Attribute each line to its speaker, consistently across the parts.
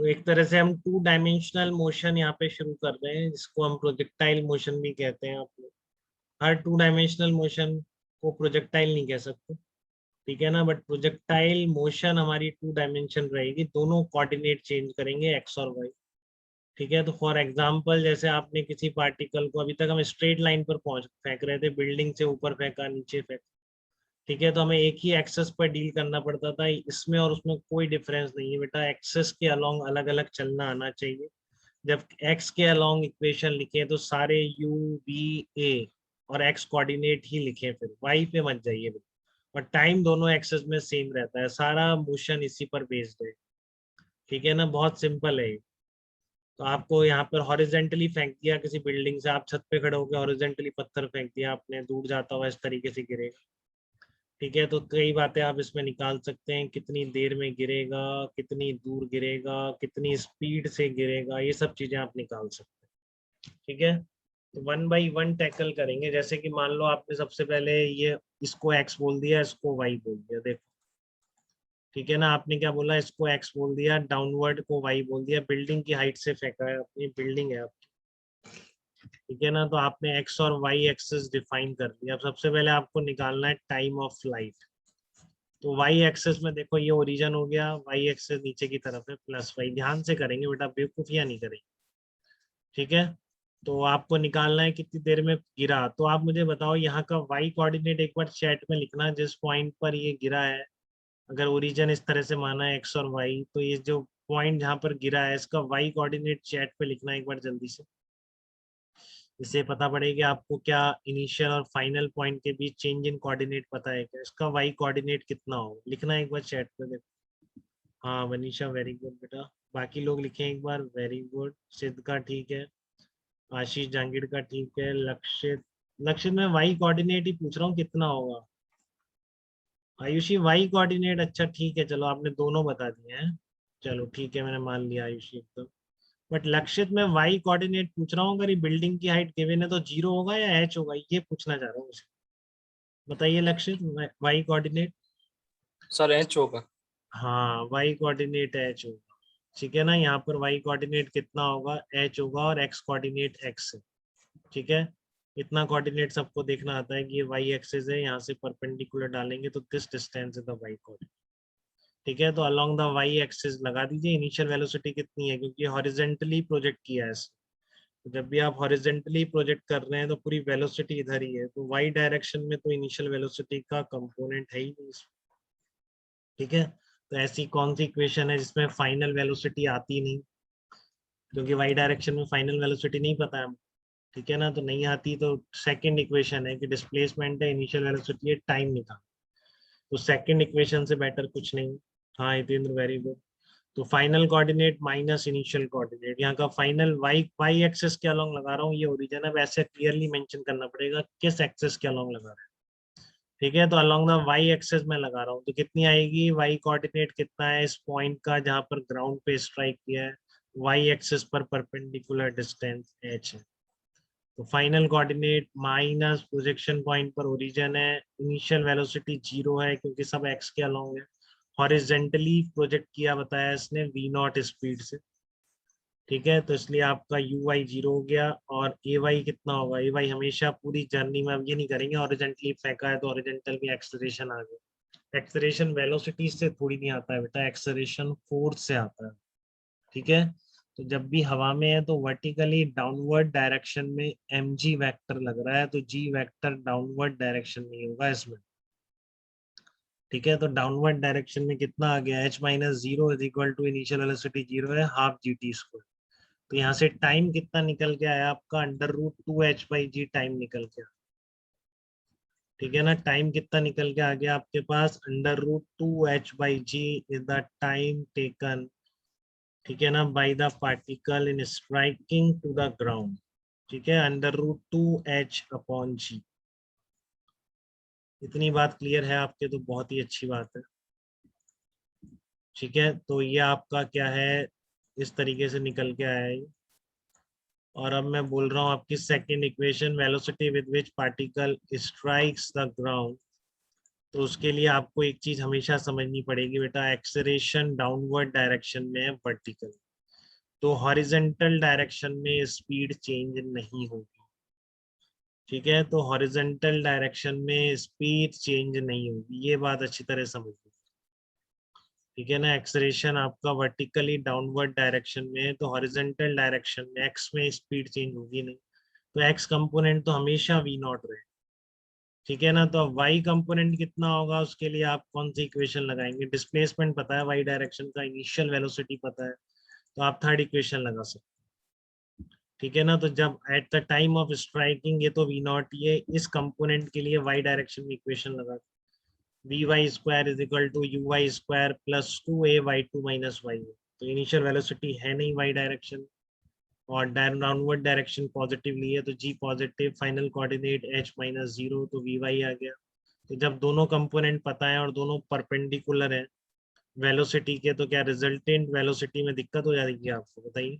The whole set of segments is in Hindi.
Speaker 1: तो एक तरह से हम 2 डायमेंशनल मोशन यहाँ पे शुरू कर रहे हैं, जिसको हम प्रोजेक्टाइल मोशन भी कहते हैं। आप लोग हर 2 डायमेंशनल मोशन को प्रोजेक्टाइल नहीं कह सकते, ठीक है ना, बट प्रोजेक्टाइल मोशन हमारी 2 डायमेंशन रहेगी, दोनों कोऑर्डिनेट चेंज करेंगे एक्स और वाई। ठीक है, तो फॉर एग्जांपल जैसे आपने किसी पार्टिकल को, अभी तक हम स्ट्रेट लाइन पर पहुंच फेंक रहे थे, बिल्डिंग से ऊपर फेंका, नीचे फेंका, ठीक है, तो हमें एक ही एक्सेस पर डील करना पड़ता था। इसमें और उसमें कोई डिफरेंस नहीं है बेटा, एक्सेस के अलोंग अलग अलग चलना आना चाहिए। जब एक्स के अलोंग इक्वेशन लिखे तो सारे यू बी ए और एक्स कोऑर्डिनेट ही लिखे, फिर वाई पे मत जाइए। और टाइम दोनों एक्सेस में सेम रहता है, सारा मोशन इसी पर बेस्ड है। ठीक है ना, बहुत सिंपल है ये। तो आपको यहाँ पर हॉरिजेंटली फेंक दिया किसी बिल्डिंग से, आप छत पे खड़े होकर हॉरिजेंटली पत्थर फेंक दिया आपने, दूर जाता हुआ इस तरीके से गिरेगा। ठीक है, तो कई बातें आप इसमें निकाल सकते हैं, कितनी देर में गिरेगा, कितनी दूर गिरेगा, कितनी स्पीड से गिरेगा, ये सब चीजें आप निकाल सकते हैं। ठीक है, तो 1 बाई 1 टैकल करेंगे। जैसे कि मान लो आपने सबसे पहले ये इसको एक्स बोल दिया, इसको वाई बोल दिया, देखो। ठीक है ना, आपने क्या बोला, इसको एक्स बोल दिया, डाउनवर्ड को वाई बोल दिया, बिल्डिंग की हाइट से फेंका है, अपनी बिल्डिंग है आपकी। ठीक है ना, तो आपने एक्स और वाई एक्सेस डिफाइन कर दिया। अब सबसे पहले आपको निकालना है टाइम ऑफ लाइट। तो वाई एक्सेस में देखो, ये ओरिजिन हो गया, वाई एक्सेस नीचे की तरफ है, प्लस वाई। ध्यान से करेंगे बेटा, बेवकूफियां नहीं करेंगे। ठीक है, तो आपको निकालना है कितनी देर में गिरा। तो आप मुझे बताओ यहाँ का वाई कोऑर्डिनेट एक बार चैट में लिखना, जिस पॉइंट पर ये गिरा है। अगर ओरिजिन इस तरह से माना है एक्स और वाई, तो ये जो पॉइंट जहाँ पर गिरा है, इसका वाई कोऑर्डिनेट चैट पे लिखना एक बार जल्दी से। इससे पता पड़ेगा आपको क्या इनिशियल और फाइनल पॉइंट के बीच चेंज इन कोऑर्डिनेट पता है क्या, इसका वाई कोऑर्डिनेट कितना हो, लिखना है एक बार चैट पे देखो। हाँ मनीषा, वेरी गुड बेटा। बाकी लोग लिखें एक बार, वेरी गुड। सिद्ध का ठीक है, आशीष जांगीड़ का ठीक है, लक्षित। लक्षित में वाई कोऑर्डिनेट ही पूछ रहा हूँ कितना होगा। आयुषी वाई कोऑर्डिनेट, अच्छा ठीक है, चलो आपने दोनों बता दिए हैं। चलो ठीक है, मैंने मान लिया आयुषी एकदम। बट लक्षित में वाई कोऑर्डिनेट पूछ रहा हूँ, अगर ये बिल्डिंग की हाइट गिवन है तो 0 होगा या एच होगा, ये पूछना चाह रहा हूँ मुझे। बताइए लक्षित, वाई कोऑर्डिनेट।
Speaker 2: सर एच होगा।
Speaker 1: हाँ, वाई कोऑर्डिनेट एच होगा। ठीक है ना, यहाँ पर वाई कोऑर्डिनेट कितना होगा, एच होगा, और एक्स कोऑर्डिनेट एक्स है। ठीक है, इतना कोऑर्डिनेट सबको देखना आता है कि ये वाई एक्सिस है, यहाँ से परपेंडिकुलर डालेंगे तो this distance is the Y coordinate. ठीक है, तो अलोंग द वाई एक्सिस लगा दीजिए इनिशियल वेलोसिटी कितनी है, क्योंकि हॉरिजेंटली प्रोजेक्ट किया है। तो जब भी आप हॉरिजेंटली प्रोजेक्ट कर रहे हैं तो पूरी वेलोसिटी इधर ही है, तो वाई डायरेक्शन में तो इनिशियल वेलोसिटी का कंपोनेंट है ही नहीं। ठीक है, तो ऐसी कौन सी इक्वेशन है जिसमें फाइनल वेलोसिटी आती नहीं, क्योंकि वाई डायरेक्शन में फाइनल वेलोसिटी नहीं पता है। ठीक है ना, तो नहीं आती, तो सेकंड इक्वेशन है कि डिस्प्लेसमेंट है, इनिशियल वेलोसिटी है, टाइम निकाल। तो सेकंड इक्वेशन से बेटर कुछ नहीं। हाँ हितेंद्र, वेरी गुड। तो final coordinate minus initial coordinate, यहाँ का फाइनल वाई वाई एक्सेस के अलोंग लगा रहा हूँ, ये ओरिजिन है, वैसे क्लियरली मेंशन करना पड़ेगा किस एक्सेस के अलोंग लगा रहा है। ठीक है, तो अलोंग द वाई एक्सेस में लगा रहा हूँ, तो कितनी आएगी, वाई कोऑर्डिनेट कितना है इस पॉइंट का जहां पर ग्राउंड पे स्ट्राइक किया है, वाई एक्सेस पर परपेंडिकुलर डिस्टेंस एच है। तो final coordinate minus projection point पर ओरिजिन है, इनिशियल वेलोसिटी 0 है क्योंकि सब एक्स के अलोंग है, हॉरिजेंटली प्रोजेक्ट किया बताया इसने वी नॉट स्पीड से। ठीक है, तो इसलिए आपका यू वाई 0 हो गया, और ए वाई कितना होगा, ए वाई हमेशा पूरी जर्नी में, अब ये नहीं करेंगे हॉरिजेंटली फेंका है तो हॉरिजेंटल में एक्सेलरेशन आ गया। एक्सेलरेशन वेलोसिटी से थोड़ी नहीं आता है बेटा, एक्सेलरेशन फोर्स से आता है। ठीक है, तो जब भी हवा में है तो वर्टिकली डाउनवर्ड डायरेक्शन में एम जी वैक्टर लग रहा है, तो जी वैक्टर डाउनवर्ड डायरेक्शन में होगा इसमें। ठीक है, तो डाउनवर्ड डायरेक्शन में कितना आ गया, H minus zero is equal to initial velocity 0 है, हाफ जी टी स्क्वायर। तो यहाँ से टाइम कितना निकल के आया आपका, √2h/g टाइम निकल के। ठीक है ना, टाइम कितना निकल के आ गया आपके पास, √2h/g is the time taken, ठीक है ना, by the particle in striking to the ground. ठीक है, √2h/g। इतनी बात क्लियर है आपके, तो बहुत ही अच्छी बात है। ठीक है, तो ये आपका क्या है, इस तरीके से निकल के आया है। और अब मैं बोल रहा हूँ आपकी second equation, velocity with which particle strikes the ground. तो उसके लिए आपको एक चीज हमेशा समझनी पड़ेगी बेटा, एक्सेलरेशन डाउनवर्ड डायरेक्शन में है, वर्टिकल। तो हॉरिजेंटल डायरेक्शन में स्पीड चेंज नहीं होगी। ठीक है, तो हॉरिजेंटल डायरेक्शन में स्पीड चेंज नहीं होगी, ये बात अच्छी तरह समझ लो। ठीक है ना, एक्सलेरेशन आपका वर्टिकली डाउनवर्ड डायरेक्शन में है, तो हॉरिजेंटल डायरेक्शन में एक्स में स्पीड चेंज होगी नहीं, तो एक्स कंपोनेंट तो हमेशा वी नॉट रहे। ठीक है ना, तो अब वाई कंपोनेंट कितना होगा, उसके लिए आप कौन सी इक्वेशन लगाएंगे? डिस्प्लेसमेंट पता है वाई डायरेक्शन का, इनिशियल वेलोसिटी पता है, तो आप थर्ड इक्वेशन लगा सकते हैं। ठीक है ना, तो जब at the time of striking, ये तो वी नॉट, ये इस कंपोनेंट के लिए वाई डायरेक्शन में इक्वेशन लगा, v Y square is equal to u y square plus 2a/2 minus y. तो इनिशियल वेलोसिटी है नहीं वाई डायरेक्शन, और डाउनवर्ड डायरेक्शन पॉजिटिव ली है, तो g positive, final coordinate h minus 0, तो वी वाई आ गया। तो जब दोनों कंपोनेंट पता है और दोनों परपेंडिकुलर है वेलोसिटी के, तो क्या रिजल्टेंट वेलोसिटी में दिक्कत हो जाएगी आपको, बताइए?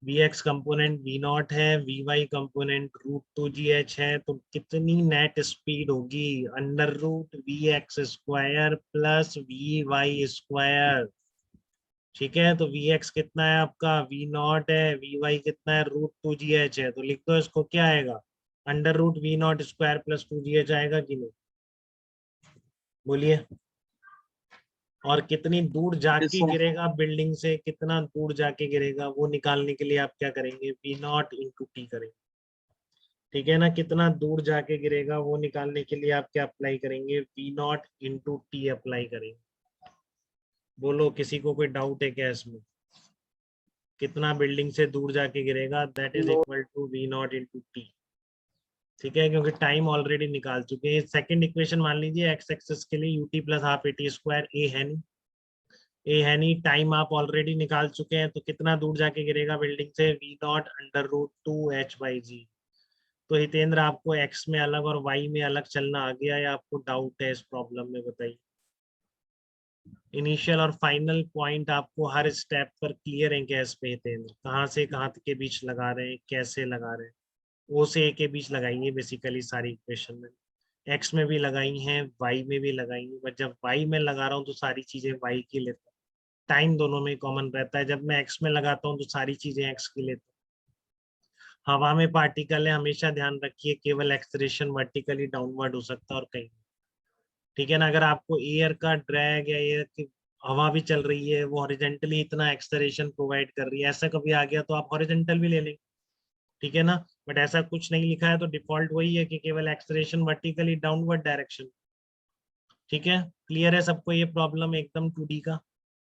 Speaker 1: V X component V naught है, वी वाई कंपोनेंट √2gh है, तो कितनी नेट स्पीड होगी? Under root V X square plus V Y square. ठीक है, तो वी एक्स कितना है आपका, वी नॉट है, वी वाई कितना है, √2gh है, तो लिख दो इसको, क्या आएगा? Under root V naught square plus 2gh आएगा कि नहीं? बोलिए। और कितनी दूर
Speaker 3: यस
Speaker 1: जाके
Speaker 3: सर।
Speaker 1: गिरेगा बिल्डिंग से, कितना दूर जाके गिरेगा, वो निकालने के लिए आप क्या करेंगे? वी नॉट इंटू टी करेंगे। ठीक है ना, कितना दूर जाके गिरेगा वो निकालने के लिए आप क्या अप्लाई करेंगे? V naught into T apply करेंगे। बोलो, किसी को कोई डाउट है क्या इसमें? कितना बिल्डिंग से दूर जाके गिरेगा, that is
Speaker 3: no.
Speaker 1: Equal to V naught into T. ठीक है, क्योंकि टाइम ऑलरेडी निकाल चुके हैं। सेकंड इक्वेशन मान लीजिए, एक्स एक्सिस के लिए u t plus half a t square, a है नहीं, ए है नहीं, टाइम आप ऑलरेडी निकाल चुके हैं, तो कितना दूर जाके गिरेगा बिल्डिंग से? V naught under root 2h/g। तो हितेंद्र, आपको एक्स में अलग और वाई में अलग चलना आ गया, या आपको डाउट है इस प्रॉब्लम में, बताइए? इनिशियल और फाइनल पॉइंट आपको हर स्टेप पर क्लियर है क्या इस पे हितेंद्र? कहाँ से कहाँ के बीच लगा रहे हैं, कैसे लगा रहे हैं? ओ से ए के बीच लगाएंगे बेसिकली सारी इक्वेशन में। एक्स में भी लगाई हैं, वाई में भी लगाई हैं, बट जब वाई में लगा रहा हूँ तो सारी चीजें वाई की लेता हूँ। टाइम दोनों में कॉमन रहता है, जब मैं एक्स में लगाता हूँ तो सारी चीजें एक्स की लेता हूँ। हवा में पार्टिकल है, हमेशा ध्यान रखिए, केवल एक्सलेरेशन वर्टिकली डाउनवर्ड हो सकता है और कहीं। ठीक है ना, अगर आपको एयर का ड्रैग या एयर की हवा भी चल रही है, वो हॉरिजेंटली इतना एक्सलेरेशन प्रोवाइड कर रही है, ऐसा कभी आ गया तो आप हॉरिजेंटल भी ले लेंगे। ठीक है ना, बट ऐसा कुछ नहीं लिखा है, तो डिफॉल्ट वही है कि केवल एक्सलेरेशन वर्टिकली डाउनवर्ड डायरेक्शन। ठीक है, क्लियर है सबको ये प्रॉब्लम एकदम 2D का?